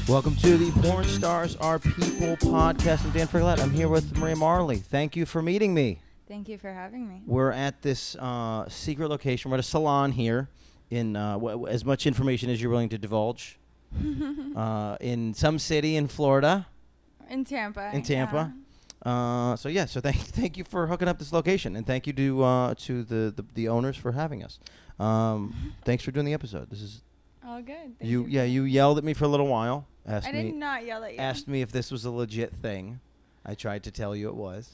Welcome to the Porn Stars Are People podcast. I'm Dan Frigolette. I'm here with Maria Marley. Thank you for meeting me. Thank you for having me. We're at this secret location. We're at a salon here in as much information as you're willing to divulge. In some city in Florida. In Tampa. Yeah. So thank you for hooking up this location, and thank you to the owners for having us. Thanks for doing the episode. This is all good. You yelled at me for a little while. I did not yell at you. Asked me if this was a legit thing. I tried to tell you it was.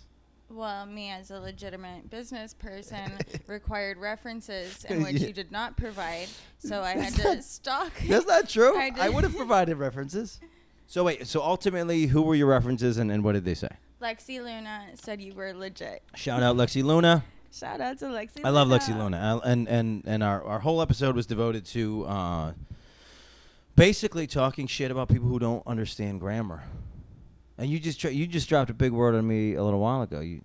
Well, me as a legitimate business person required references in which you did not provide, so I had to stalk. That's not true. I would have provided references. So ultimately, who were your references and what did they say? Lexi Luna said you were legit. Shout out Lexi Luna. Shout out to Lexi Luna. I love Lexi Luna. And our whole episode was devoted to basically talking shit about people who don't understand grammar. And you just dropped a big word on me a little while ago. You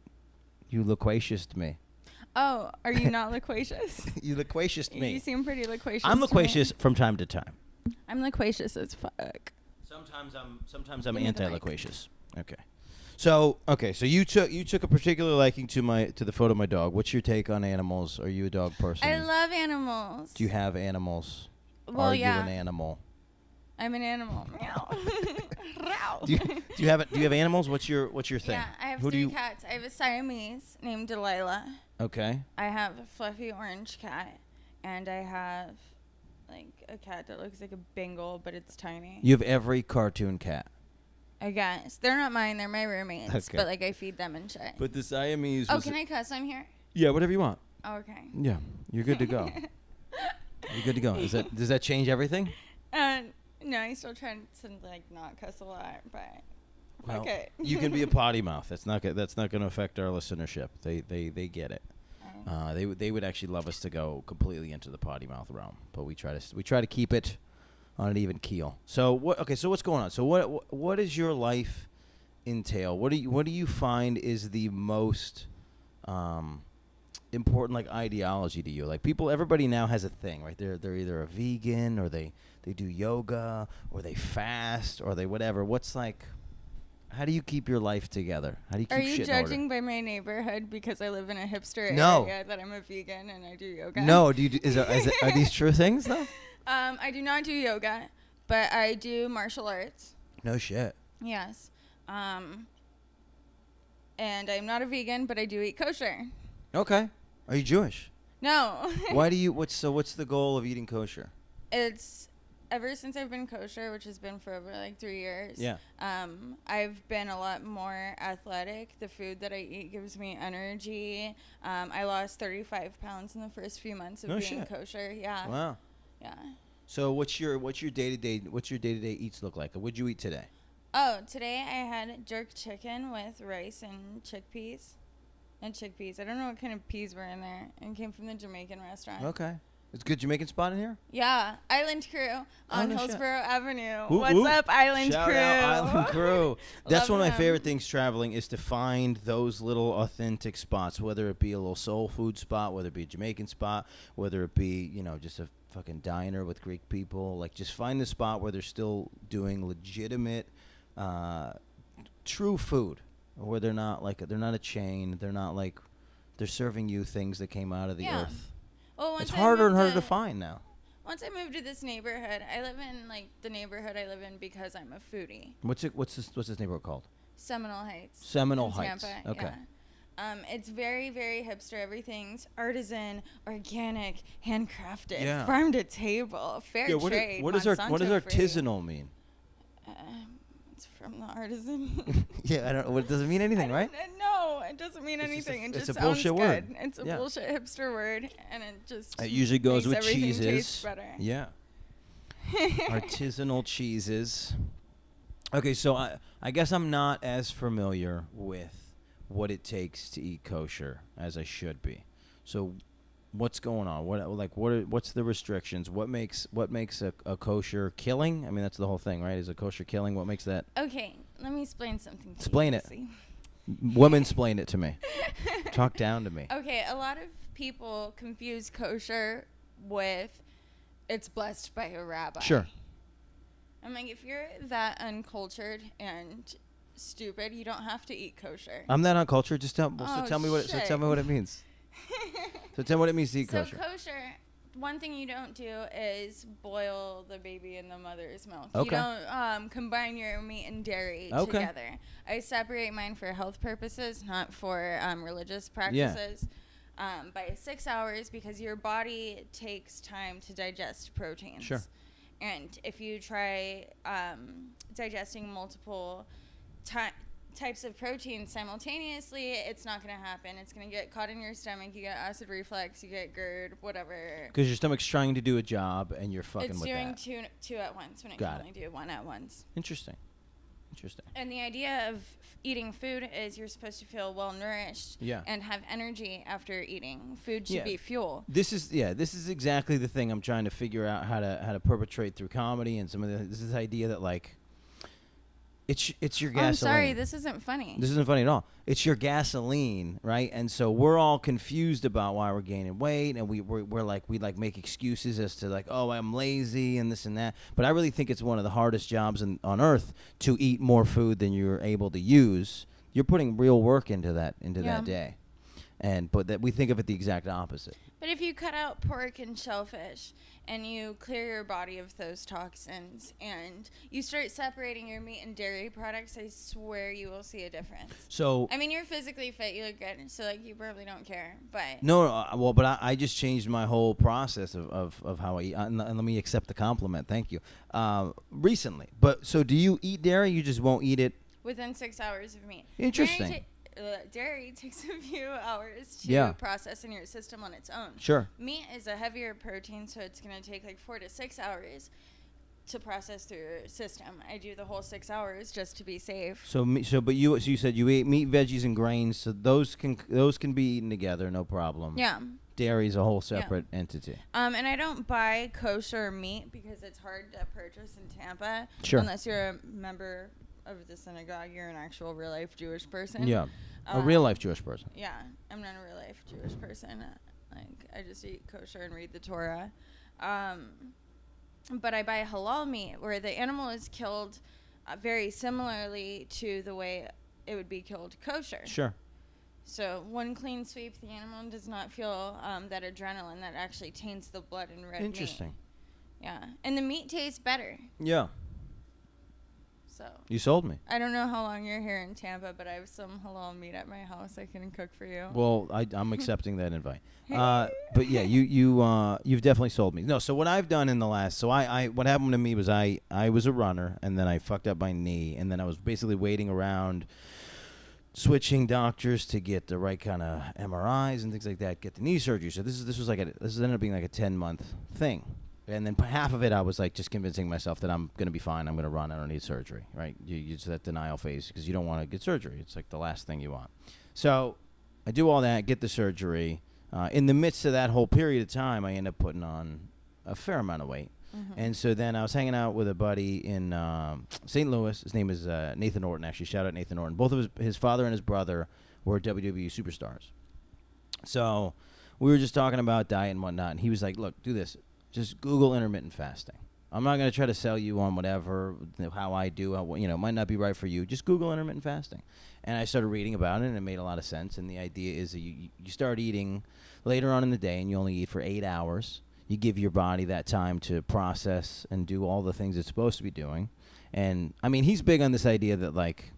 loquacious me. Oh, are you not loquacious? You loquacious me. You seem pretty loquacious. I'm loquacious from time to time. I'm loquacious as fuck. Sometimes I'm anti-loquacious. Okay. So you took a particular liking to the photo of my dog. What's your take on animals? Are you a dog person? I love animals. Do you have animals? Well, Are yeah. you an animal? I'm an animal. Meow. Do you have animals? What's your thing? Yeah, I have three cats. I have a Siamese named Delilah. Okay. I have a fluffy orange cat, and I have like a cat that looks like a Bengal, but it's tiny. You have every cartoon cat. I guess they're not mine; they're my roommates. Okay. But like I feed them and shit. But the Siamese. Oh, can I cuss? I'm here. Yeah, whatever you want. Oh, okay. Yeah, you're good to go. You're good to go. Does that change everything? No, I still try to like not cuss a lot, but well, okay. You can be a potty mouth. That's not going to affect our listenership. They get it. They would actually love us to go completely into the potty mouth realm, but we try to keep it on an even keel. So what's going on? So what does your life entail? What do you find is the most important like ideology to you? Like everybody now has a thing, right? They're either a vegan or they do yoga or they fast or they whatever. What's like, how do you keep your life together? How do you keep shit in order? Are you judging by my neighborhood because I live in a hipster area that I'm a vegan and I do yoga? No, are these true things though? I do not do yoga, but I do martial arts. No shit. Yes. And I'm not a vegan, but I do eat kosher. Okay. Are you Jewish? No. Why do you? What's the goal of eating kosher? It's ever since I've been kosher, which has been for over like 3 years. Yeah. I've been a lot more athletic. The food that I eat gives me energy. I lost 35 pounds in the first few months of being kosher. Yeah. Wow. Yeah. So what's your day-to-day eats look like? What'd you eat today? Oh, today I had jerk chicken with rice and chickpeas. I don't know what kind of peas were in there. It came from the Jamaican restaurant. Okay. It's a good Jamaican spot in here? Yeah. Island Crew on Hillsborough Avenue. Ooh, What's up, Island Crew? Shout out Island Crew. That's one of my them. favorite things traveling is to find those little authentic spots, whether it be a little soul food spot, whether it be a Jamaican spot, whether it be, just a fucking diner with Greek people. Like, just find the spot where they're still doing legitimate, true food. Where they're not a chain. They're not like they're serving you things that came out of the earth. Well, it's harder and harder to find now. Once I moved to this neighborhood, I live in like the neighborhood I live in because I'm a foodie. What's this neighborhood called? Seminole Heights. Seminole Heights. Tampa, okay. Yeah. It's very, very hipster. Everything's artisan, organic, handcrafted, farm to table, fair trade. What does artisanal mean? From the artisan. Yeah, I don't. What does it mean anything, right? No, it doesn't mean anything. It just a sounds bullshit good. Word. It's a bullshit hipster word, and it just. It usually goes with cheeses. Tastes better. Yeah. Artisanal cheeses. Okay, so I guess I'm not as familiar with what it takes to eat kosher as I should be. So, what's going on? What's the restrictions? What makes a kosher killing? I mean, that's the whole thing, right? Is a kosher killing? What makes that? Okay, let me explain something to you. Explain it. Women-splain it to me. Talk down to me. Okay, a lot of people confuse kosher with it's blessed by a rabbi. Sure. I'm like, if you're that uncultured and stupid, you don't have to eat kosher. I'm that uncultured. Just tell me what. Shit. So tell me what it means. So tell me what it means to eat kosher. So kosher, one thing you don't do is boil the baby in the mother's milk. Okay. You don't combine your meat and dairy together. I separate mine for health purposes, not for religious practices. By 6 hours, because your body takes time to digest proteins. Sure. And if you try digesting multiple types of protein simultaneously, it's not going to happen. It's going to get caught in your stomach. You get acid reflux. You get GERD, whatever. Because your stomach's trying to do a job, and you're fucking with that. It's doing two at once when it can only do one at once. Interesting. And the idea of eating food is you're supposed to feel well nourished and have energy after eating. Food should be fuel. This is exactly the thing I'm trying to figure out how to perpetrate through comedy and some of this is the idea that like it's your gasoline. I'm sorry, this isn't funny. This isn't funny at all. It's your gasoline, right? And so we're all confused about why we're gaining weight, and we make excuses as to like, oh, I'm lazy and this and that. But I really think it's one of the hardest jobs on earth to eat more food than you're able to use. You're putting real work into that day, but that we think of it the exact opposite. But if you cut out pork and shellfish and you clear your body of those toxins and you start separating your meat and dairy products, I swear you will see a difference. So I mean, you're physically fit, you look good, so like you probably don't care. But but I just changed my whole process of how I eat, and let me accept the compliment. Thank you. Recently, but so do you eat dairy? You just won't eat it within 6 hours of meat. Interesting. Dairy takes a few hours to process in your system on its own. Sure. Meat is a heavier protein, so it's going to take like 4 to 6 hours to process through your system. I do the whole 6 hours just to be safe. So you said you ate meat, veggies, and grains, so those can be eaten together, no problem. Yeah. Dairy is a whole separate entity. And I don't buy kosher meat because it's hard to purchase in Tampa. Sure. Unless you're a member of the synagogue, you're an actual real life Jewish person. Yeah, a real life Jewish person. Yeah, I'm not a real life Jewish person. Like I just eat kosher and read the Torah. But I buy halal meat where the animal is killed very similarly to the way it would be killed kosher. Sure. So one clean sweep, the animal does not feel that adrenaline that actually taints the blood in red meat. Interesting. Yeah, and the meat tastes better. Yeah. So you sold me. I don't know how long you're here in Tampa, but I have some halal meat at my house I can cook for you. Well, I'm accepting that invite. But yeah, you've definitely sold me. No, so what I've done in the last, what happened to me was I was a runner, and then I fucked up my ended and then I was basically waiting around, switching doctors to get the right kind of MRIs and things like that, get the knee surgery. So this ended up being like a 10-month thing. And then half of it, I was like just convincing myself that I'm going to be fine. I'm going to run. I don't need surgery, right? You just that denial phase because you don't want to get surgery. It's like the last thing you want. So I do all that, get the surgery. In the midst of that whole period of time, I end up putting on a fair amount of weight. Mm-hmm. And so then I was hanging out with a buddy in St. Louis. His name is Nathan Orton, actually. Shout out Nathan Orton. Both of his father and his brother were WWE superstars. So we were just talking about diet and whatnot. And he was like, look, do this. Just Google intermittent fasting. I'm not going to try to sell you on whatever, how I do, it might not be right for you. Just Google intermittent fasting. And I started reading about it, and it made a lot of sense. And the idea is that you start eating later on in the day, and you only eat for 8 hours. You give your body that time to process and do all the things it's supposed to be doing. And, I mean, he's big on this idea that, like,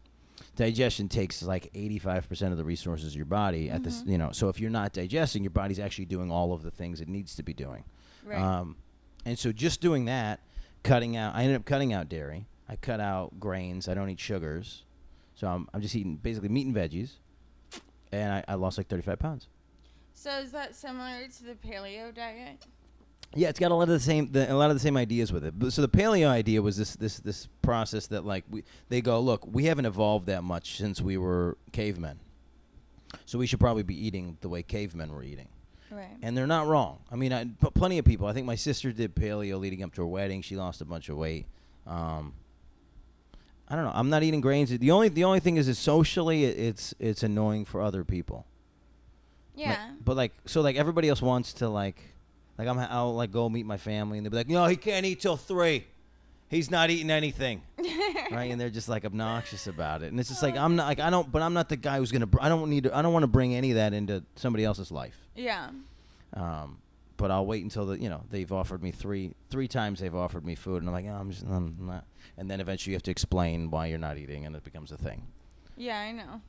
digestion takes, like, 85% of the resources of your body at this, So if you're not digesting, your body's actually doing all of the things it needs to be doing. Right. And so just doing that, I ended up cutting out dairy. I cut out grains. I don't eat sugars. So I'm just eating basically meat and veggies. And I lost like 35 pounds. So is that similar to the paleo diet? Yeah, it's got a lot of the same ideas with it. So the paleo idea was this process that like they go, look, we haven't evolved that much since we were cavemen. So we should probably be eating the way cavemen were eating. Right. And they're not wrong. I mean, plenty of people. I think my sister did paleo leading up to her wedding. She lost a bunch of weight. I don't know. I'm not eating grains. The only thing is socially, it's annoying for other people. Yeah. But everybody else wants to I'll like go meet my family and they'll be like, no, he can't eat till 3. he's not eating anything, right? And they're just like obnoxious about it, and it's just like I'm not like I don't, but I'm not the guy who's gonna. I don't want to bring any of that into somebody else's life. Yeah. But I'll wait until they've offered me three times they've offered me food, and I'm like, I'm not. And then eventually you have to explain why you're not eating, and it becomes a thing. Yeah, I know.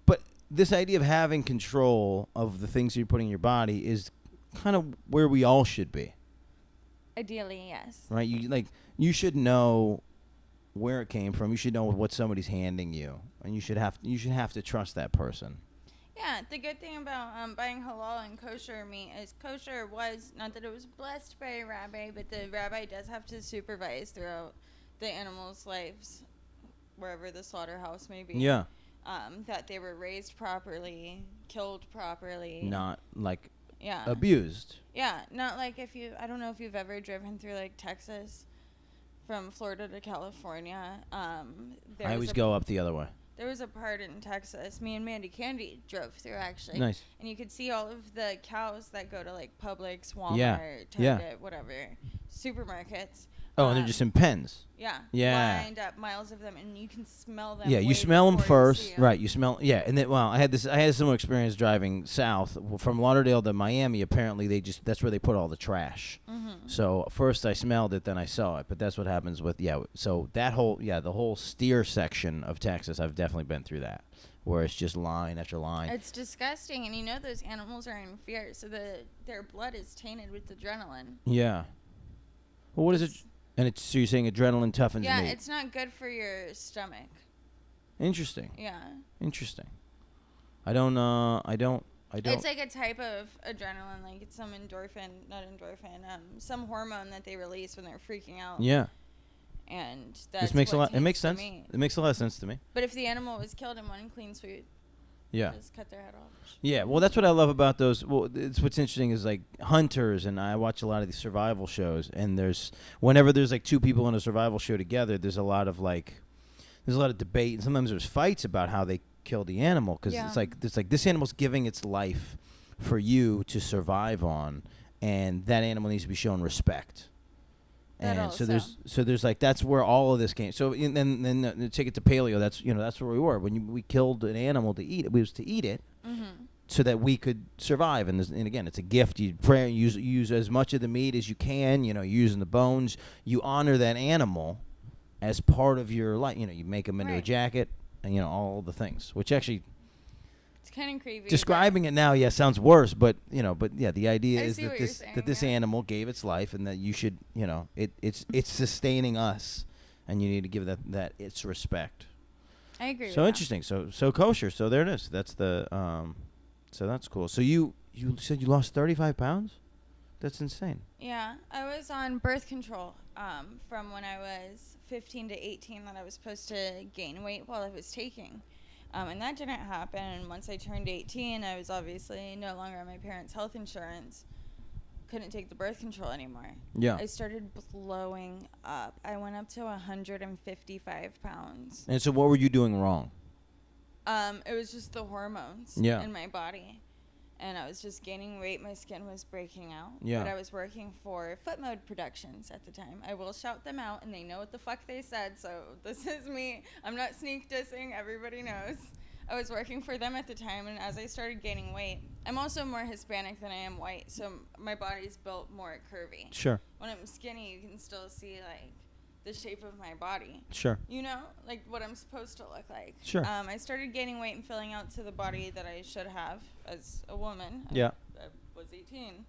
But this idea of having control of the things you're putting in your body is kind of where we all should be. Ideally, yes. Right? You should know where it came from. You should know what somebody's handing you, and you should have to trust that person. Yeah, the good thing about buying halal and kosher meat is kosher was, not that it was blessed by a rabbi, but the rabbi does have to supervise throughout the animals' lives, wherever the slaughterhouse may be. Yeah. That they were raised properly, killed properly. Not like yeah. abused. Yeah, not like I don't know if you've ever driven through like Texas from Florida to California. I always go up the other way. There was a part in Texas, me and Mandy Candy drove through, actually. Nice. And you could see all of the cows that go to, like, Publix, Walmart, Target, whatever, supermarkets. Oh, and they're just in pens. Yeah. Yeah. Lined up, miles of them, and you can smell them. Yeah, you smell them first. Right, you smell, yeah. And then, I had a similar experience driving south. From Lauderdale to Miami, apparently that's where they put all the trash. Mm-hmm. So first I smelled it, then I saw it. But that's what happens with, so that the whole steer section of Texas, I've definitely been through that, where it's just line after line. It's disgusting, and those animals are in fear, so their blood is tainted with adrenaline. Yeah. Well, what is it? And so you're saying adrenaline toughens meat. Yeah, it's not good for your stomach. Interesting. Yeah. Interesting. I don't. It's like a type of adrenaline, like it's some some hormone that they release when they're freaking out. Yeah. And that's it makes sense. Me. It makes a lot of sense to me. But if the animal was killed in one clean sweep, just cut their head off. Yeah, well, that's what I love about those. Well, it's what's interesting is like hunters, and I watch a lot of these survival shows. And whenever there's like two people in a survival show together, there's a lot of debate, and sometimes there's fights about how they kill the animal because it's like this animal's giving its life for you to survive on, and that animal needs to be shown respect. And so there's like that's where all of this came. So then take it to paleo. That's where we were when we killed an animal to eat it. We was to eat it, so that we could survive. And again, it's a gift. You pray, use as much of the meat as you can. Using the bones. You honor that animal as part of your life. You make them into a jacket, and all the things. Which actually, it's kind of creepy. Describing it now, sounds worse, but the idea is that this animal gave its life, and that you should, it's sustaining us, and you need to give that its respect. I agree. So interesting. So kosher. So there it is. That's the so that's cool. So you said you lost 35 pounds? That's insane. Yeah, I was on birth control from when I was 15 to 18 that I was supposed to gain weight while I was taking. And that didn't happen. And once I turned 18, I was obviously no longer on my parents' health insurance. Couldn't take the birth control anymore. Yeah. I started blowing up. I went up to 155 pounds. And so what were you doing wrong? It was just the hormones in my body. And I was just gaining weight. My skin was breaking out. Yeah. But I was working for Foot Mode Productions at the time. I will shout them out, and they know what the fuck they said. So this is me. I'm not sneak dissing. Everybody knows. I was working for them at the time, and as I started gaining weight, I'm also more Hispanic than I am white, so my body's built more curvy. Sure. When I'm skinny, you can still see, like, the shape of my body. Sure. Like what I'm supposed to look like. Sure. I started gaining weight and filling out to the body that I should have as a woman. Yeah. I was 18.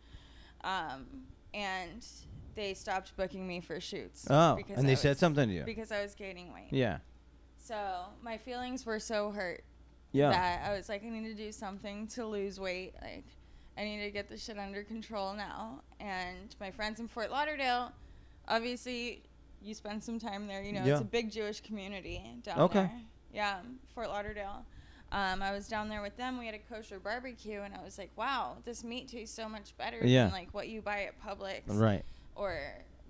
And they stopped booking me for shoots. Oh, and they said something to you. Because I was gaining weight. Yeah. So my feelings were so hurt. Yeah. That I was like, I need to do something to lose weight. Like, I need to get this shit under control now. And my friends in Fort Lauderdale, obviously, you spend some time there. It's a big Jewish community down there. Yeah, Fort Lauderdale. I was down there with them. We had a kosher barbecue, and I was like, wow, this meat tastes so much better than, like, what you buy at Publix. Right. Or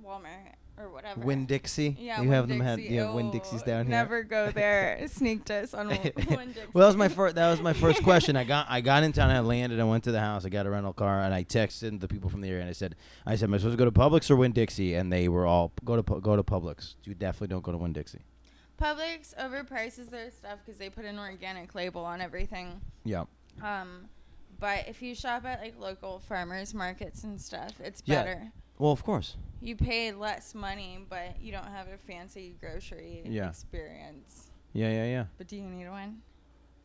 Walmart or whatever. Winn-Dixie? Yeah, you have them Winn-Dixie. had Winn-Dixies down here. Never go there. Sneaked us on Winn-Dixie. Well, that was my first question. I got in town, I landed, I went to the house, I got a rental car, and I texted the people from the area, and I said, am I supposed to go to Publix or Winn-Dixie? And they were all, go to Publix. You definitely don't go to Winn-Dixie. Publix overprices their stuff because they put an organic label on everything. Yeah. But if you shop at like local farmers markets and stuff, it's better. Well, of course. You pay less money, but you don't have a fancy grocery experience. Yeah. But do you need one?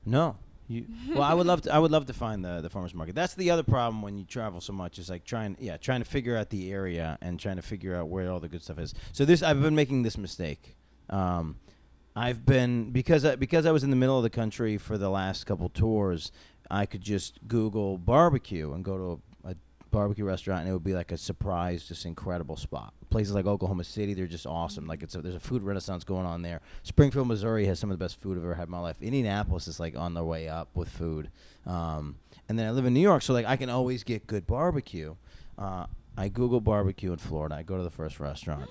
No. Well, I would love to find the farmers market. That's the other problem when you travel so much is like trying to figure out the area and trying to figure out where all the good stuff is. So I've been making this mistake. I've been because I was in the middle of the country for the last couple tours. I could just Google barbecue and go to a barbecue restaurant, and it would be like a surprise, just incredible spot. Places like Oklahoma City, they're just awesome. Like there's a food renaissance going on there. Springfield, Missouri has some of the best food I've ever had in my life. Indianapolis is like on their way up with food. And then I live in New York, so like I can always get good barbecue. I Google barbecue in Florida. I go to the first restaurant.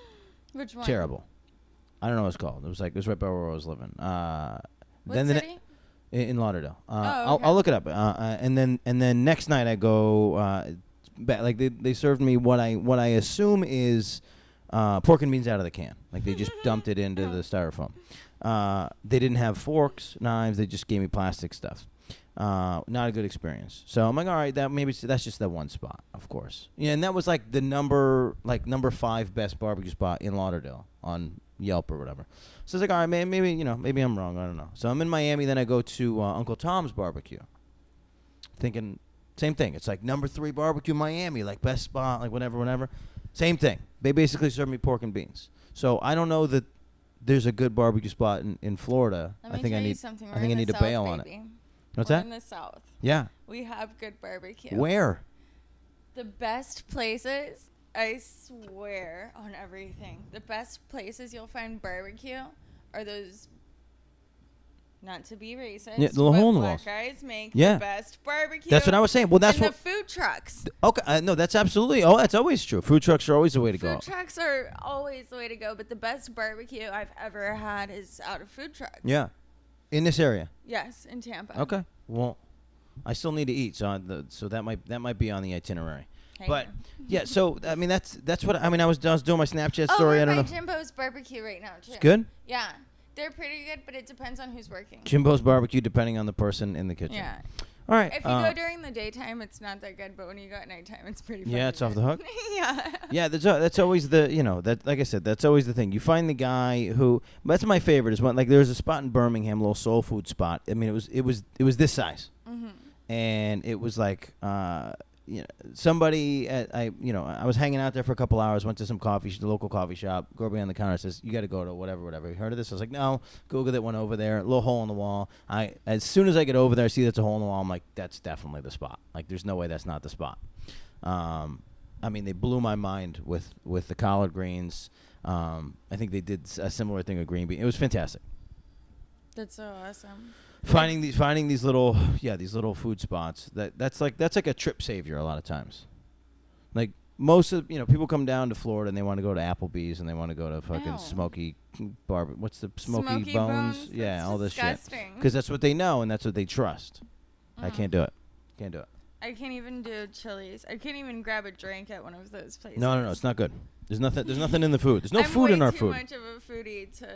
Which one? Terrible. I don't know what it's called. It was right by where I was living. What city? In Lauderdale. Okay. I'll look it up. And then next night I go like they served me what I assume is pork and beans out of the can. Like they just dumped it into the styrofoam. They didn't have forks, knives. They just gave me plastic stuff. Not a good experience. So I'm like, all right, that's just that one spot, of course. Yeah, and that was like the number 5 best barbecue spot in Lauderdale on Yelp or whatever. So I was like, all right, man, maybe I'm wrong. I don't know. So I'm in Miami. Then I go to Uncle Tom's Barbecue, thinking same thing. It's like number 3 barbecue Miami, like best spot, like whatever. Same thing. They basically serve me pork and beans. So I don't know that there's a good barbecue spot in Florida. I think I need to bail on it. What's that? In the South. Yeah. We have good barbecue. Where? The best places, I swear on everything, the best places you'll find barbecue are those, not to be racist, the hole in the black walls. guys make the best barbecue. That's what I was saying. Well, that's and what the food trucks. Okay, no, that's absolutely. Oh, that's always true. Food trucks are always the way to go. Food trucks are always the way to go, but the best barbecue I've ever had is out of food trucks. Yeah. In this area? Yes, in Tampa. Okay. Well, I still need to eat, so that might be on the itinerary. But yeah, so I mean that's what I mean. I was doing my Snapchat story. I don't know. Jimbo's Barbecue right now too. It's good. Yeah, they're pretty good, but it depends on who's working. Jimbo's Barbecue, depending on the person in the kitchen. Yeah. All right. If you go during the daytime, it's not that good, but when you go at nighttime, it's pretty. Yeah, it's off the hook. Yeah. Yeah, that's always the that like I said, that's always the thing. You find the guy who. That's my favorite is when like there's a spot in Birmingham, a little soul food spot. I mean, it was this size, and it was like somebody I was hanging out there for a couple hours, went to some the local coffee shop. Girl behind the counter says, you got to go to whatever. You heard of this? I was like, no. Googled it, went over there, a little hole in the wall. As soon as I get over there, I see that's a hole in the wall. I'm like, that's definitely the spot. Like, there's no way that's not the spot. I mean, they blew my mind with the collard greens. I think they did a similar thing with green bean. It was fantastic. That's so awesome. Finding these little food spots that's like a trip savior a lot of times. Like most of people come down to Florida and they want to go to Applebee's and they want to go to fucking Smoky what's the Smoky Bones? Yeah, that's all this disgusting. shit. Because that's what they know and that's what they trust. I can't do it. I can't even do Chili's. I can't even grab a drink at one of those places. No, it's not good. There's nothing in the food. There's no food in our food. I'm way too much of a foodie to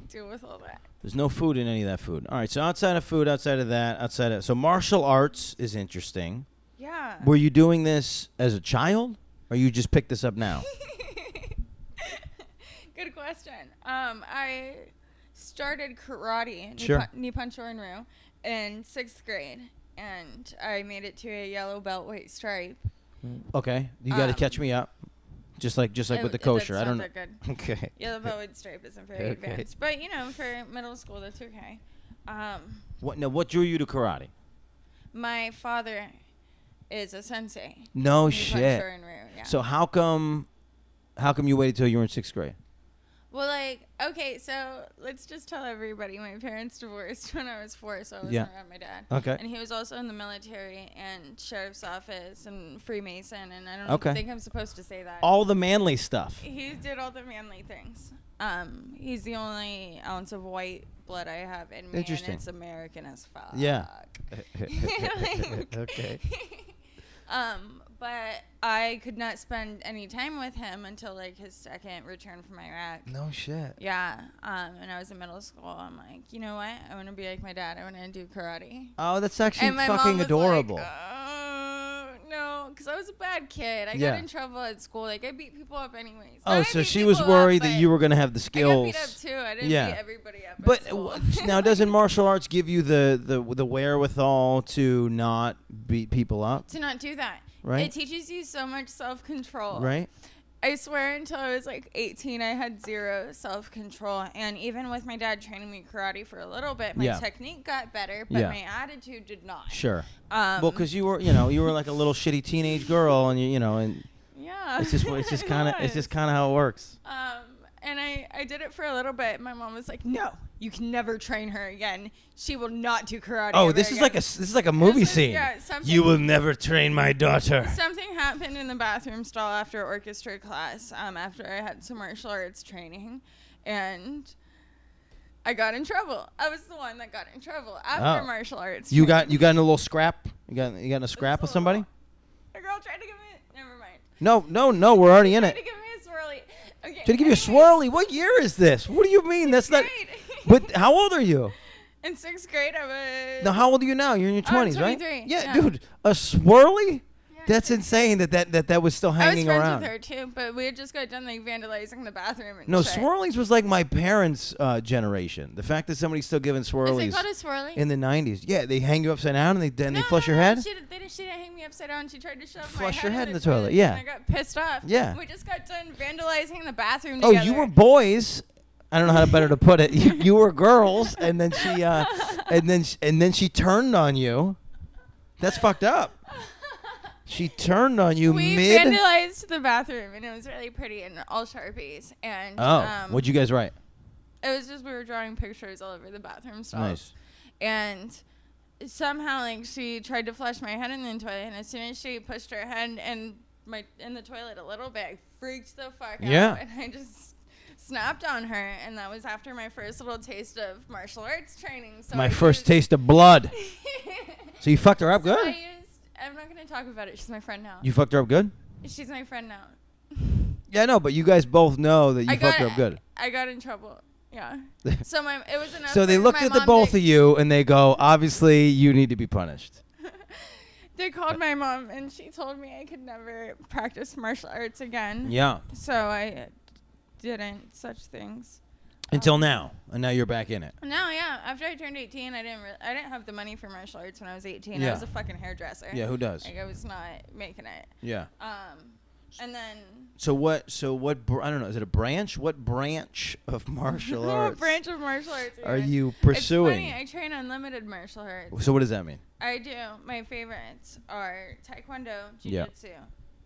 deal with all that. There's no food in any of that food. All right, so outside of food, so martial arts is interesting. Yeah. Were you doing this as a child, or you just picked this up now? Good question. I started karate, Nippon Shorin-ryu, in 6th grade, and I made it to a yellow belt, white stripe. Okay, you got to catch me up. Just like with the kosher. I don't know. That good. Okay. Yellow belt with stripe isn't very advanced, but for middle school that's okay. What drew you to karate? My father is a sensei. No shit. Yeah. So how come you waited till you were in 6th grade? Well, Okay, so let's just tell everybody. My parents divorced when I was 4, so I wasn't around my dad. Okay. And he was also in the military and sheriff's office and Freemason, and I don't think I'm supposed to say that. All the manly stuff. He did all the manly things. He's the only ounce of white blood I have in me, and it's American as fuck. Yeah. Okay. But I could not spend any time with him until like his second return from Iraq. No shit. Yeah. And I was in middle school. I'm like, you know what? I want to be like my dad. I want to do karate. Oh, that's actually and my fucking mom was adorable. Like, no, because I was a bad kid. I got in trouble at school. Like, I beat people up anyways. Oh, so she was worried that you were going to have the skills. I got beat up, too. I didn't beat everybody up But now, doesn't martial arts give you the wherewithal to not beat people up? To not do that. Right. It teaches you so much self-control. Right. I swear until I was like 18, I had zero self-control. And even with my dad training me karate for a little bit, my technique got better, but my attitude did not. Sure. Well, because you were like a little shitty teenage girl, and and it's just kind of how it works. And I did it for a little bit. My mom was like, "No, you can never train her again. She will not do karate." Oh, this is like a movie scene. Yeah, you will never train my daughter. Something happened in the bathroom stall after orchestra class. After I had some martial arts training, and I got in trouble. I was the one that got in trouble after martial arts. You got in a little scrap. You got in a scrap with somebody. A girl tried to give me. Never mind. No, we're already in it. Tried to give me a swirly. Okay. Did he give you a swirly? What year is this? What do you mean? That's not. But how old are you? In 6th grade, I was. Now, how old are you now? You're in your 20s, right? 23. Yeah, dude, a swirly? That's insane that was still hanging around. I was friends with her too, but we had just got done like vandalizing the bathroom and No, shit. swirlies was like my parents' generation. The fact that somebody's still giving swirlies. Is it called a swirly? In the 90s. Yeah, they hang you upside down and they flush your head. She didn't hang me upside down. She tried to shove flush my your head in in the toilet. Yeah. And I got pissed off. Yeah. We just got done vandalizing the bathroom together. Oh, you were boys. I don't know how better to put it. You were girls, and then she and then she turned on you. That's fucked up. She turned on you we vandalized the bathroom, and it was really pretty, and all Sharpies. And what'd you guys write? It was just we were drawing pictures all over the bathroom stalls. Nice. And somehow, like, she tried to flush my head in the toilet, and as soon as she pushed her head in the toilet a little bit, I freaked the fuck out, and I just snapped on her, and that was after my first little taste of martial arts training. So my first taste of blood. So you fucked her up good? I'm not going to talk about it. She's my friend now. You fucked her up good? She's my friend now. Yeah, no, but you guys both know that you fucked her up good. I got in trouble. Yeah. So it was enough. So they looked at the both of you and they go, obviously, you need to be punished. They called my mom and she told me I could never practice martial arts again. Yeah. So I didn't such things. Until now, and now you're back in it. No, yeah. After I turned 18, I didn't have the money for martial arts when I was 18. Yeah. I was a fucking hairdresser. Yeah, who does? Like I was not making it. Yeah. And then. So what? I don't know. Is it a branch? What branch of martial arts? What branch of martial arts are you pursuing? It's funny. I train unlimited martial arts. So what does that mean? I do. My favorites are Taekwondo, Jiu-Jitsu. Yeah.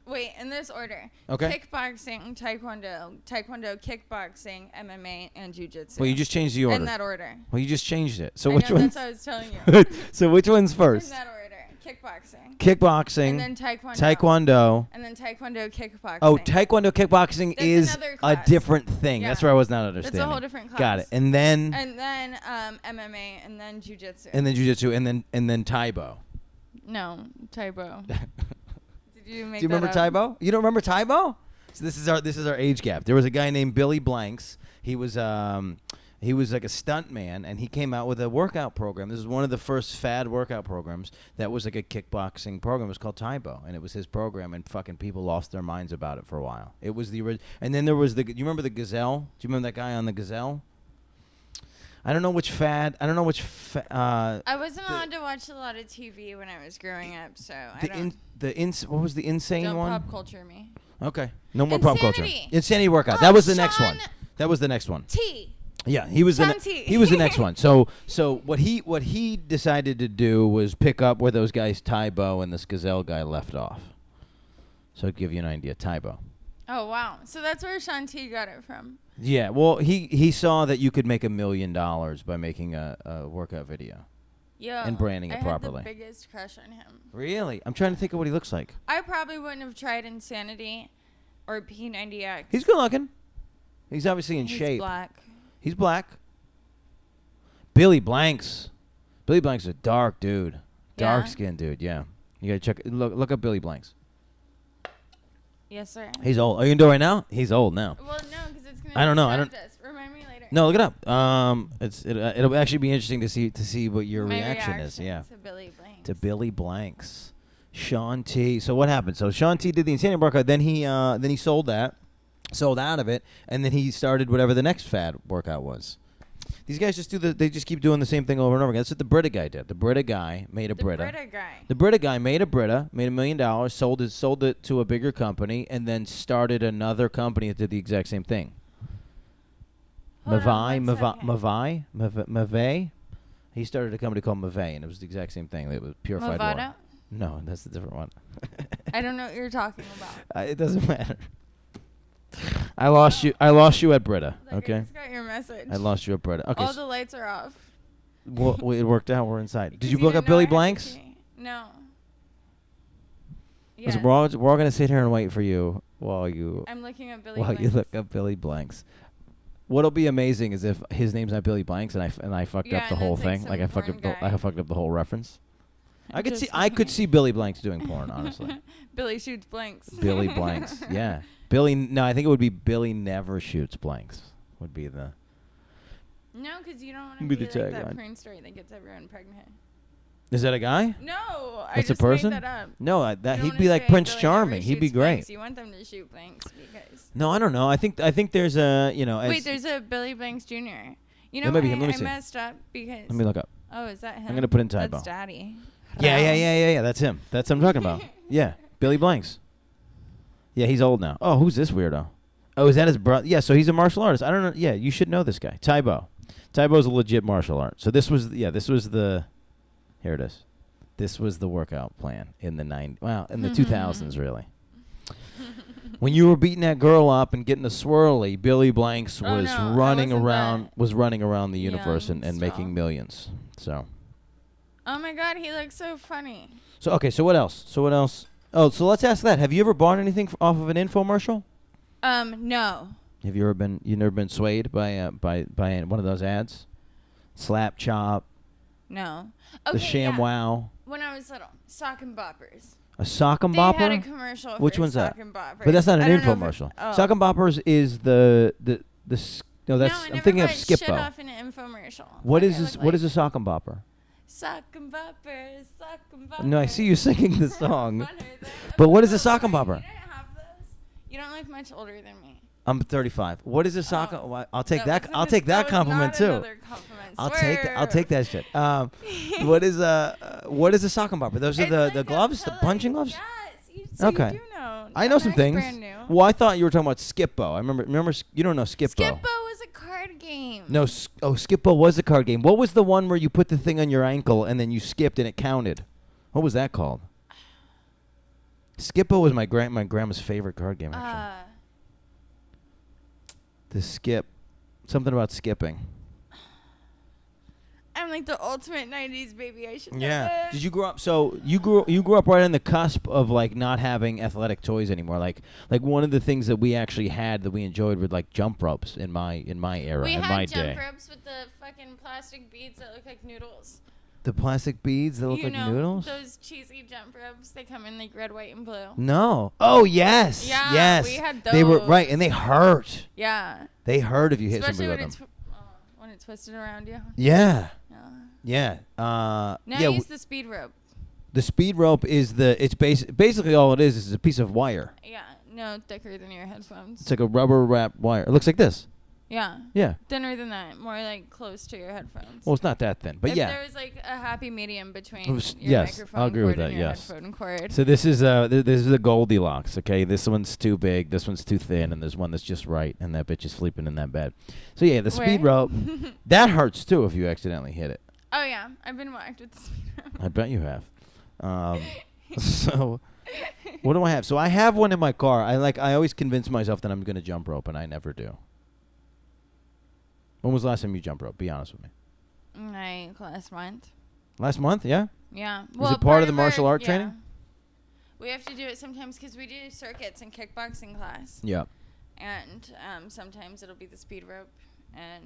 Wait, in this order. Okay. Kickboxing, Taekwondo, kickboxing, MMA, and Jiu-Jitsu. Well, you just changed the order. In that order. Well, you just changed it. So which one's? That's what I was telling you. So which one's first? In that order. Kickboxing. And then Taekwondo. And then Taekwondo, kickboxing. Oh, Taekwondo kickboxing is a different thing. Yeah. That's where I was not understanding. That's a whole different class. Got it. And then MMA, and then Jiu-Jitsu. And then Jiu-Jitsu, and then Taibo. No, Taibo. Do you remember Taibo? You don't remember Taibo? So this is our age gap. There was a guy named Billy Blanks. He was like a stunt man, and he came out with a workout program. This is one of the first fad workout programs that was like a kickboxing program. It was called Taibo, and it was his program, and fucking people lost their minds about it for a while. It was and then there was you remember the Gazelle? Do you remember that guy on the Gazelle? I don't know which fad. I wasn't allowed to watch a lot of TV when I was growing up, so what was the insane don't one? Pop culture me. Okay, no more pop culture. Insanity workout. That was the next one. That was the next one. T. Yeah, he was the next one. So what he decided to do was pick up where those guys Taibo and this Gazelle guy left off. So I'll give you an idea. Taibo. Oh, wow. So that's where Shaun T got it from. Yeah, well, he saw that you could make $1 million by making a workout video. Yeah. And branding it properly. I had the biggest crush on him. Really? I'm trying to think of what he looks like. I probably wouldn't have tried Insanity or P90X. He's good looking. He's obviously in shape. He's black. He's black. Billy Blanks. Billy Blanks is a dark dude. Dark skinned dude, yeah. You gotta check. Look up Billy Blanks. Yes, sir. He's old. Are you gonna do it right now? He's old now. Well, no, because it's gonna. I don't know. Remind me later. No, look it up. It'll actually be interesting to see what your reaction is. Yeah. To Billy Blanks. To Billy Blanks. Shaun T. So what happened? So Shaun T did the Insanity workout. Then he sold sold out of it, and then he started whatever the next fad workout was. These guys they just keep doing the same thing over and over again. That's what the Brita guy did. The Brita guy made a Brita. The Brita guy made a Brita, made $1 million, sold it to a bigger company, and then started another company that did the exact same thing. Mavai. He started a company called Mavai, and it was the exact same thing. It was purified water. No, that's a different one. I don't know what you're talking about. It doesn't matter. I lost you at Brita. Okay. I just got your message. I lost you at Brita. Okay. All the lights are off. Well, it worked out. We're inside. Did you look up Billy Blanks? No. Yeah. Listen, we're all gonna sit here and wait for you while you. I'm looking up Billy Blanks. While you look up Billy Blanks. What'll be amazing is if his name's not Billy Blanks and I fucked up the whole thing. Like I fucked up the whole reference. I could see Billy Blanks doing porn, honestly. Billy shoots blanks. Billy Blanks, yeah. No, I think it would be Billy never shoots blanks. Would be the. No, because you don't want to be like that porn story that gets everyone pregnant. Is that a guy? No, I just made that up. No, he'd be like Prince Charming. He'd be great. Blanks. You want them to shoot blanks because. No, I don't know. I think there's a Wait, there's a Billy Blanks Jr. You know, maybe him. Let me see. Messed up because. Let me look up. Oh, is that him? I'm gonna put in Tybo. That's Daddy. Yeah. That's him. That's what I'm talking about. Yeah, Billy Blanks. Yeah, he's old now. Oh, who's this weirdo? Oh, is that his brother? Yeah, so he's a martial artist. I don't know. Yeah, you should know this guy. Tybo. Tybo's a legit martial art. So this was the. Here it is. This was the workout plan in the 2000s, really. When you were beating that girl up and getting a swirly, Billy Blanks was running around the universe and making millions. So. Oh my God, he looks so funny. So okay, so what else? Oh, so let's ask that. Have you ever bought anything off of an infomercial? No. Have you never been swayed by one of those ads? Slap chop. No. Okay, the ShamWow. When I was little, Sock and Boppers. A Sock and Bopper? They had a commercial. Which one's that? Sock and Boppers. But that's not an infomercial. Sock and Boppers is I'm thinking of Skippo. Shit off in an infomercial. What is this? What is a Sock and Bopper? Sock and Boppers, Sock and Boppers. No, I see you singing the song. But what is a Sock and Bopper? You didn't have those. You don't look much older than me. I'm 35. What is a sock? I'll take that. I'll take that compliment too. I'll take that shit. What is a sock and bopper? Those are the gloves, the punching gloves. Yes, you do know. I know some things. Well, I thought you were talking about Skippo. I remember. You don't know Skippo. Skippo was a card game. No, Skippo was a card game. What was the one where you put the thing on your ankle and then you skipped and it counted? What was that called? Skippo was my grandma's favorite card game. Actually. The skip. Something about skipping. I'm like the ultimate 90s baby. I should know that. Did you grow up? So you grew up right on the cusp of like not having athletic toys anymore. Like one of the things that we actually had that we enjoyed were like jump ropes in my era. In my day. We had jump ropes with the fucking plastic beads that look like noodles. The plastic beads that look like noodles? Those cheesy jump ropes. They come in like red, white, and blue. No. Oh, yes. Yeah, yes. we had those. They were right, and they hurt. Yeah. They hurt if you hit somebody with them. When it's twisted around you. Yeah. Yeah. Now use the speed rope. The speed rope is it's basically all it is a piece of wire. Yeah. No, thicker than your headphones. It's like a rubber wrap wire. It looks like this. Yeah. Yeah. Thinner than that. More like close to your headphones. Well, it's not that thin, but if yeah. there was like a happy medium between your yes, microphone I'll agree cord with that. and your Yes. headphone cord. So this is the Goldilocks. Okay, this one's too big, this one's too thin, and there's one that's just right, and that bitch is sleeping in that bed. So yeah, the speed rope that hurts too if you accidentally hit it. Oh yeah, I've been whacked with the speed rope. I bet you have. So What do I have? So I have one in my car. I always convince myself that I'm going to jump rope, and I never do. When was the last time you jump rope? Be honest with me. Like last month. Last month, yeah? Yeah. Is it part of the martial art training? We have to do it sometimes because we do circuits in kickboxing class. Yeah. And sometimes it'll be the speed rope, and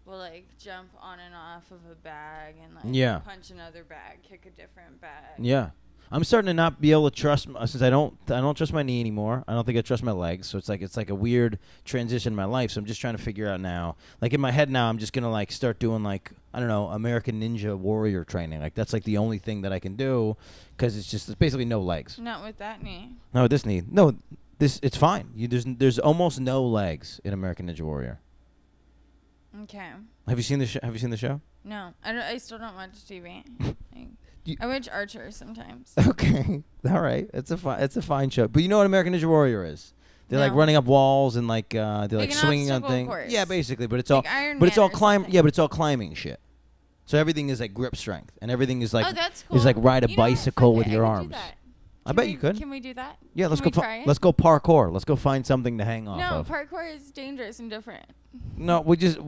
we'll like jump on and off of a bag and like punch another bag, kick a different bag. Yeah. I'm starting to not be able to trust since I don't trust my knee anymore. I don't think I trust my legs. So it's like a weird transition in my life. So I'm just trying to figure out now. Like in my head now, I'm just gonna like start doing like I don't know American Ninja Warrior training. Like that's like the only thing that I can do because it's basically no legs. Not with that knee. No, with this knee. No, it's fine. There's almost no legs in American Ninja Warrior. Okay. Have you seen the Have you seen the show? No, I still don't watch TV. I watch Archer sometimes. Okay, all right. It's a fine show. But you know what American Ninja Warrior is? They're like running up walls and like they're like swinging on things. Course. Yeah, basically. But it's like all climb. Yeah, but it's all climbing shit. So everything is like grip strength, and everything is like that's cool. is like ride a bicycle with your arms. I bet you could. Can we do that? Yeah, let's go parkour. Let's go find something to hang off of. No, parkour is dangerous and different. No, we just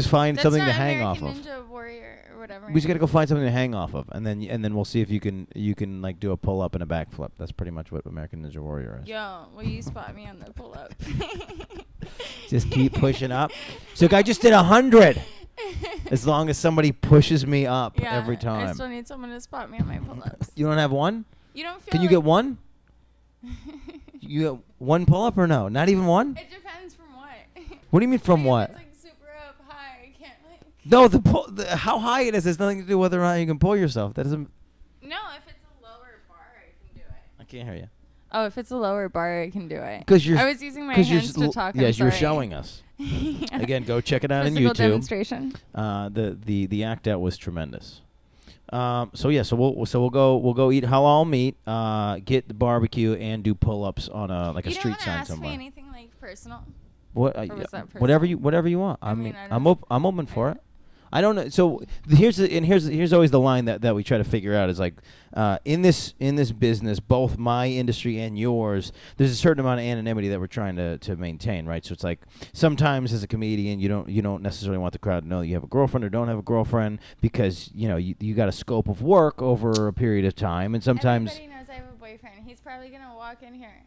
find something to hang off of. Ninja Warrior or whatever. We just gotta go find something to hang off of, and then we'll see if you can like do a pull up and a backflip. That's pretty much what American Ninja Warrior is. Yo, will you spot me on the pull up? Just keep pushing up. So I just did 100. As long as somebody pushes me up every time. I still need someone to spot me on my pull ups. You don't have one? You don't feel. Can you get one? You get one pull up or no? Not even one? It depends from what. What do you mean from what? It's like super up high. I can't like. No, how high it is has nothing to do with whether or not you can pull yourself. That doesn't. No, if it's a lower bar, I can do it. I can't hear you. Oh, if it's a lower bar, I can do it. I was using my hands to talk. Yes, you're showing us. Again, go check it out on YouTube. Demonstration. The act out was tremendous. So we'll go eat halal meat, get the barbecue, and do pull-ups on a street sign somewhere. You don't want to ask me anything like personal. What? Whatever you want. I mean, I'm open for it. I don't know. So here's always the line that we try to figure out is like in this business, both my industry and yours, there's a certain amount of anonymity that we're trying to maintain, right? So it's like sometimes as a comedian, you don't necessarily want the crowd to know that you have a girlfriend or don't have a girlfriend because you got a scope of work over a period of time, and sometimes everybody knows I have a boyfriend. He's probably gonna walk in here.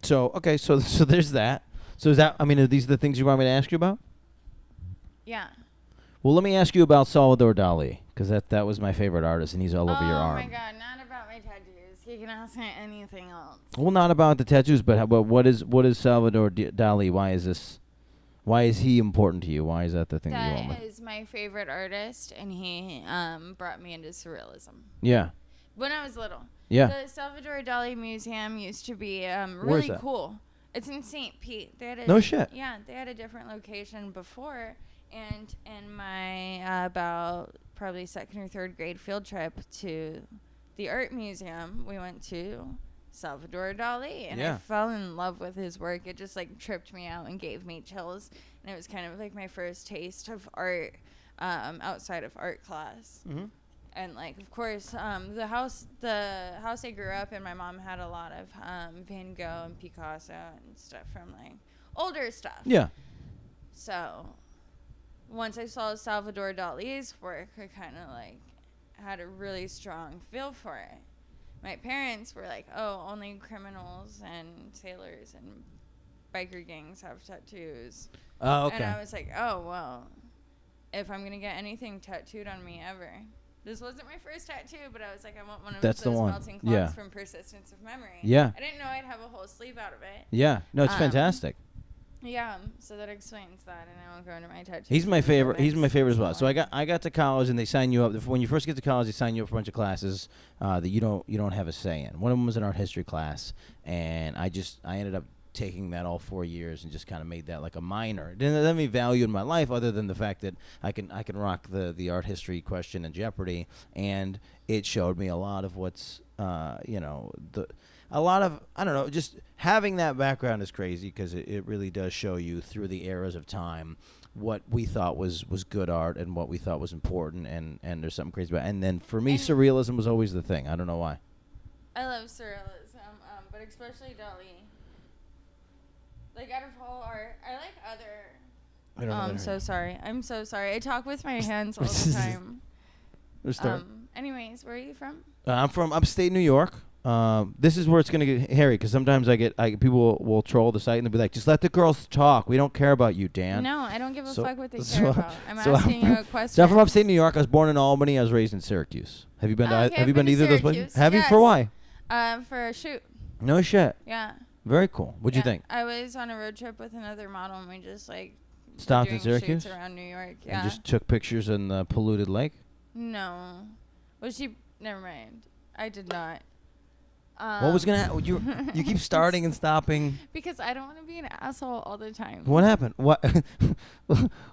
So okay, so there's that. So is that? I mean, are these the things you want me to ask you about? Yeah. Well, let me ask you about Salvador Dali, because that was my favorite artist, and he's all over your arm. Oh, my God, not about my tattoos. You can ask me anything else. Well, not about the tattoos, but what is Salvador Dali? Why is he important to you? Why is that the thing that you want? That is my favorite artist, and he brought me into surrealism. Yeah. When I was little. Yeah. The Salvador Dali Museum used to be really cool. It's in St. Pete. No shit. Yeah, they had a different location before. And in my about probably second or third grade field trip to the art museum, we went to Salvador Dali, and I fell in love with his work. It just like tripped me out and gave me chills, and it was kind of like my first taste of art outside of art class. Mm-hmm. And like, of course, the house I grew up in, my mom had a lot of Van Gogh and Picasso and stuff from like older stuff. Yeah. So once I saw Salvador Dali's work, I kind of like had a really strong feel for it. My parents were like, "Oh, only criminals and sailors and biker gangs have tattoos." Oh, okay. And I was like, "Oh, well, if I'm gonna get anything tattooed on me ever." This wasn't my first tattoo, but I was like, I want one of those melting clocks from Persistence of Memory. Yeah. I didn't know I'd have a whole sleeve out of it. Yeah. No, it's fantastic. Yeah, so that explains that, and I won't go into my tattoo. He's my favorite. He's my favorite as well. So I got to college, and they sign you up. When you first get to college, they sign you up for a bunch of classes that you don't have a say in. One of them was an art history class, and I ended up taking that all 4 years and just kind of made that like a minor. It didn't have any value in my life other than the fact that I can rock the art history question in Jeopardy, and it showed me a lot of what's a lot of, I don't know, just having that background is crazy because it really does show you through the eras of time what we thought was good art and what we thought was important, and there's something crazy about it. And then for me, surrealism was always the thing. I don't know why. I love surrealism, but especially Dali. Like, out of all art, I like other... I don't know. I'm so sorry. I talk with my hands all the time. Anyways, where are you from? I'm from upstate New York. This is where it's gonna get hairy because sometimes people will troll the site and they'll be like, "Just let the girls talk. We don't care about you, Dan." No, I don't give a fuck what they care about. I'm asking you a question. So I'm from upstate New York. I was born in Albany. I was raised in Syracuse. Have you been to? Have you been to either of those places? Have you? For why? For a shoot. No shit. Yeah. Very cool. What'd you think? I was on a road trip with another model and we just stopped in Syracuse around New York. Yeah. And just took pictures in the polluted lake. No. Never mind. I did not. What was gonna happen? You keep starting and stopping. Because I don't want to be an asshole all the time. What happened? What?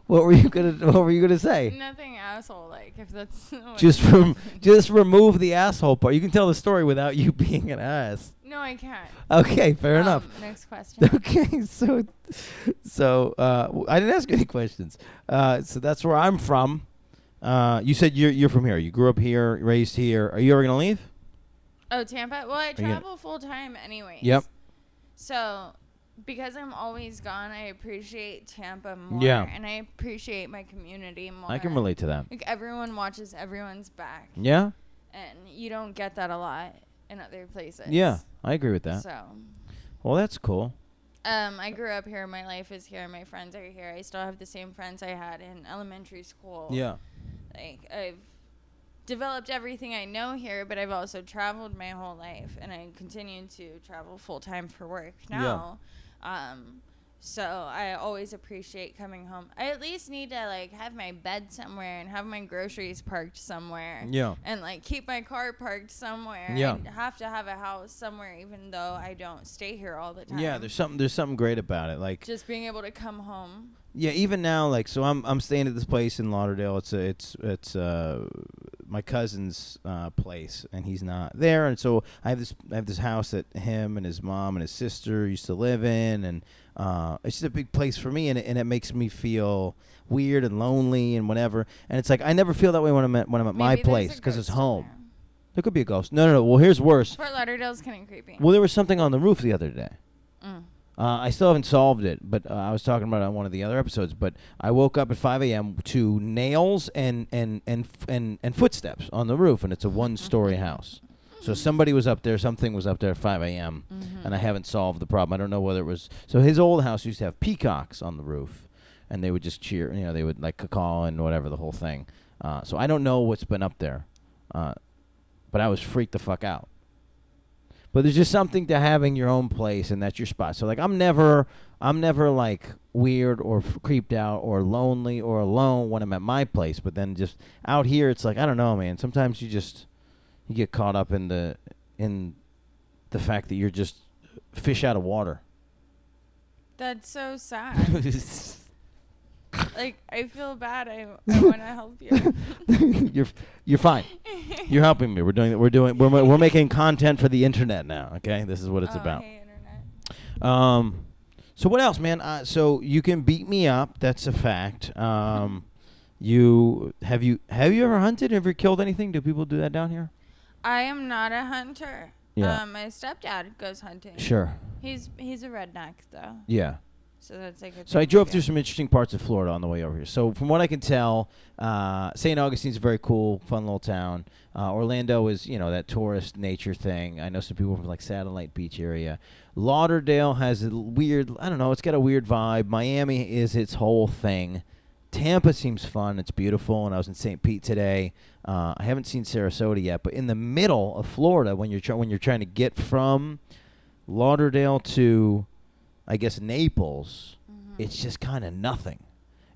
What were you gonna say? Nothing asshole like if that's. Just remove the asshole part. You can tell the story without you being an ass. No, I can't. Okay, fair enough. Next question. Okay, so I didn't ask any questions. So that's where I'm from. You said you're from here. You grew up here, raised here. Are you ever gonna leave? Oh, Tampa? Well, I travel full time anyways. Yep. So, because I'm always gone, I appreciate Tampa more. Yeah. And I appreciate my community more. I can relate to that. Like, everyone watches everyone's back. Yeah. And you don't get that a lot in other places. Yeah, I agree with that. So. Well, that's cool. I grew up here. My life is here. My friends are here. I still have the same friends I had in elementary school. Yeah. Like, I've developed everything I know here, but I've also traveled my whole life, and I continue to travel full-time for work now. Yeah. So I always appreciate coming home. I at least need to, have my bed somewhere and have my groceries parked somewhere. Yeah. And, keep my car parked somewhere. Yeah. I have to have a house somewhere, even though I don't stay here all the time. Yeah, there's something great about it. Just being able to come home. Yeah, even now, so I'm staying at this place in Lauderdale. It's my cousin's place, and he's not there, and so I have this house that him and his mom and his sister used to live in, and it's just a big place for me, and it makes me feel weird and lonely and whatever. And it's like I never feel that way when I'm at my place because it's home. There could be a ghost. No. Well, here's worse. Fort Lauderdale's kind of creepy. Well, there was something on the roof the other day. I still haven't solved it, but I was talking about it on one of the other episodes. But I woke up at 5 a.m. to nails and footsteps on the roof, and it's a one-story house. So somebody was up there, something was up there at 5 a.m., and I haven't solved the problem. I don't know whether it was... So his old house used to have peacocks on the roof, and they would just cheer, they would caw and whatever, the whole thing. So I don't know what's been up there, but I was freaked the fuck out. But there's just something to having your own place, and that's your spot. So I'm never weird or creeped out or lonely or alone when I'm at my place. But then just out here, it's I don't know, man. Sometimes you get caught up in the fact that you're just fish out of water. That's so sad. I feel bad. I want to help you. You're fine. You're helping me. We're making content for the internet now. Okay, this is what it's about. Hey, internet. So what else, man? So you can beat me up. That's a fact. You have you ever hunted? Have you ever killed anything? Do people do that down here? I am not a hunter. Yeah. My stepdad goes hunting. Sure. He's a redneck though. Yeah. So that's So I drove through some interesting parts of Florida on the way over here. So from what I can tell, St. Augustine's a very cool, fun little town. Orlando is, that tourist nature thing. I know some people from Satellite Beach area. Lauderdale has a weird, I don't know, it's got a weird vibe. Miami is its whole thing. Tampa seems fun. It's beautiful. And I was in St. Pete today. I haven't seen Sarasota yet, but in the middle of Florida, when you're trying to get from Lauderdale to, I guess, Naples, it's just kind of nothing.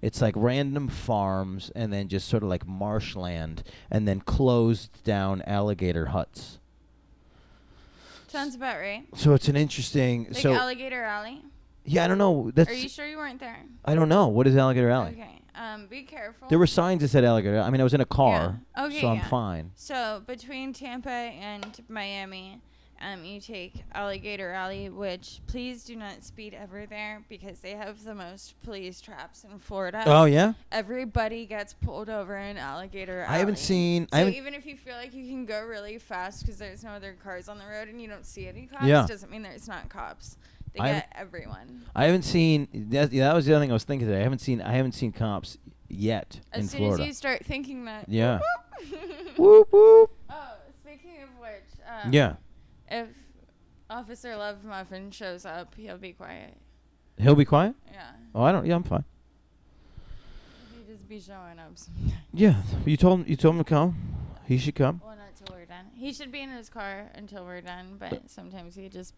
It's random farms and then just sort of marshland and then closed down alligator huts. Sounds about right. So it's an interesting... Alligator Alley? Yeah, I don't know. Are you sure you weren't there? I don't know. What is Alligator Alley? Okay. Be careful. There were signs that said Alligator. I mean, I was in a car, Okay, so I'm fine. So between Tampa and Miami, you take Alligator Alley, which please do not speed ever there because they have the most police traps in Florida. Oh, yeah? Everybody gets pulled over in Alligator Alley. I haven't seen... So even if you feel like you can go really fast because there's no other cars on the road and you don't see any cops, doesn't mean there's not cops. They get everyone. I haven't seen... That was the other thing I was thinking today. I haven't seen cops yet in Florida. As soon as you start thinking that... Yeah. Whoop, whoop. Oh, speaking of which... yeah. If Officer Love Muffin shows up, he'll be quiet. He'll be quiet? Yeah. Oh, I don't... Yeah, I'm fine. He'll just be showing up. Yeah. You told him to come? He should come? Well, not till we're done. He should be in his car until we're done, but sometimes he's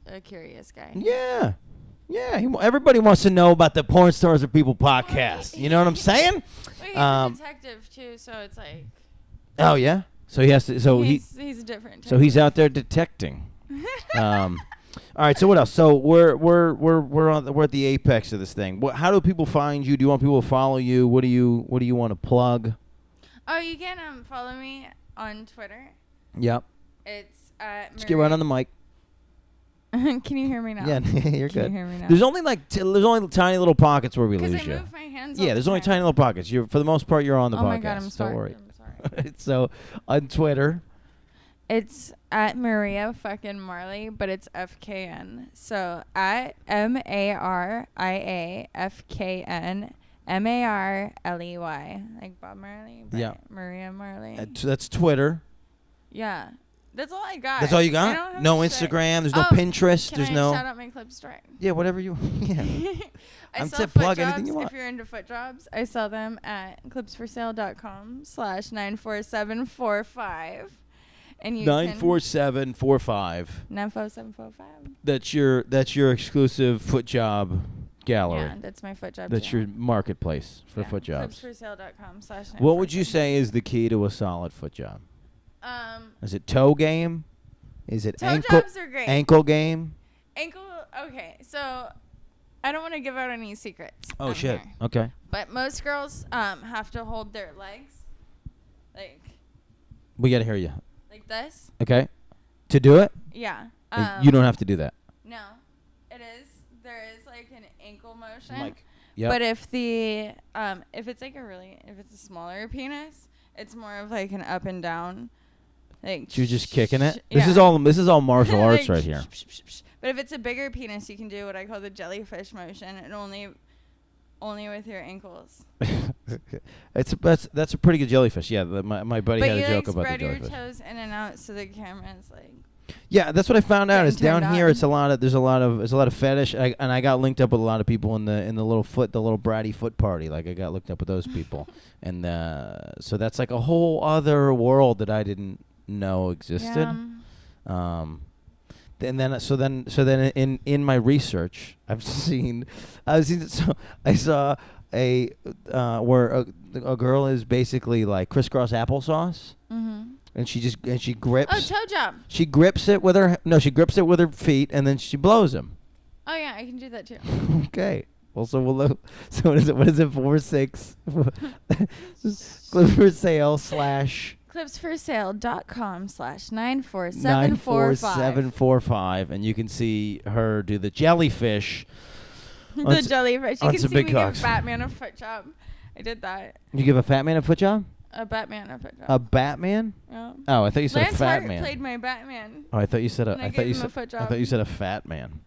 a curious guy. Yeah. Yeah. Everybody wants to know about the Porn Stars Are People podcast. You know what I'm saying? Well, he's a detective, too, so it's like... Oh, yeah? So he has to... So he's a different type. So he's out there detecting. All right. So what else? So we're at the apex of this thing. How do people find you? Do you want people to follow you? What do you want to plug? Oh, you can follow me on Twitter. Yep. It's just get right on the mic. Can you hear me now? Yeah, you're good. Can you hear me now? There's only there's only tiny little pockets where we lose you. Because I move my hands. Yeah, there's only tiny little pockets. For the most part, you're on the podcast. Oh my God, I'm sorry. Don't worry. I'm sorry. So on Twitter, it's at Maria fucking Marley, but it's FKN. So at MARIAFKN MARLEY, like Bob Marley. Yeah. Maria Marley. That's Twitter. Yeah. That's all I got. That's all you got? No Instagram. There's no Pinterest. There's no. Shout out my clip store. Yeah, whatever you. Yeah. I sell foot jobs. If you're into foot jobs, I sell them at clipsforsale.com/94745. And you 94745. 94745. That's your exclusive foot job gallery. Yeah, that's my foot job. That's your marketplace for foot jobs. Clipsforsale.com/947. What would you say is the key to a solid foot job? Is it toe game? Is it toe jobs are great. Ankle game? Okay, so I don't want to give out any secrets. Oh shit. Here. Okay. But most girls have to hold their legs like. We gotta hear you. Like this. Okay. To do it? Yeah. You don't have to do that. No, it is. There is like an ankle motion. Like. Yep. But if it's like if it's a smaller penis, it's more of like an up and down. Like you're just kicking it. Yeah. This is all martial arts right here. But if it's a bigger penis, you can do what I call the jellyfish motion, and only with your ankles. That's a pretty good jellyfish. Yeah, my buddy had a joke about the jellyfish. But you spread your toes in and out, so the camera's like. Yeah, that's what I found out. Is down here, there's a lot of fetish, and I got linked up with a lot of people in the little bratty foot party. Like I got linked up with those people, and so that's like a whole other world that I didn't know existed. Yeah. And then in my research, I saw where a girl is basically like crisscross applesauce. Mm-hmm. And she grips. Oh, toe job. She grips it with her feet, and then she blows him. Oh yeah, I can do that too. Okay. Well, so what is it? What is it? 4-6. Clips for sale / clipsforsale.com/94745. And you can see her do the jellyfish. The jellyfish. You can see me give Batman a foot job. I did that. You give a fat man a foot job? A Batman a foot job. A Batman? Yeah. Oh, I thought you said Lance a fat Hart man. played my Batman. Oh, I thought you said I thought you said a fat man.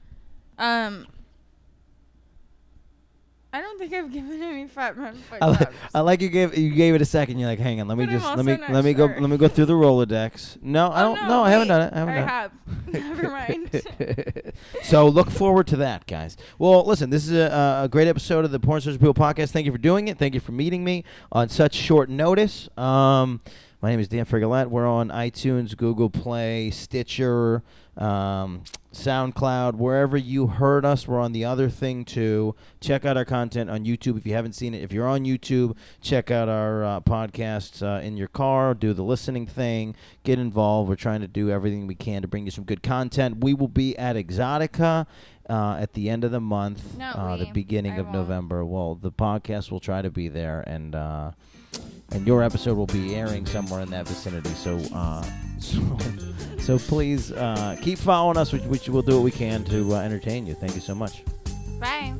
I don't think I've given any fat man foot jobs. I like you gave it a second. You're like, hang on, let me go through the Rolodex. No, I don't. No, I haven't done it. I have. Never mind. So look forward to that, guys. Well, listen, this is a great episode of the Porn Stars Are People podcast. Thank you for doing it. Thank you for meeting me on such short notice. My name is Dan Frigolette. We're on iTunes, Google Play, Stitcher, SoundCloud, wherever you heard us. We're on the other thing too. Check out our content on YouTube if you haven't seen it. If you're on YouTube, check out our podcasts in your car. Do the listening thing. Get involved. We're trying to do everything we can to bring you some good content. We will be at Exotica at the end of the month, the beginning of November. Well, the podcast will try to be there, and and your episode will be airing somewhere in that vicinity. So so please keep following us, which we'll do what we can to entertain you. Thank you so much. Bye.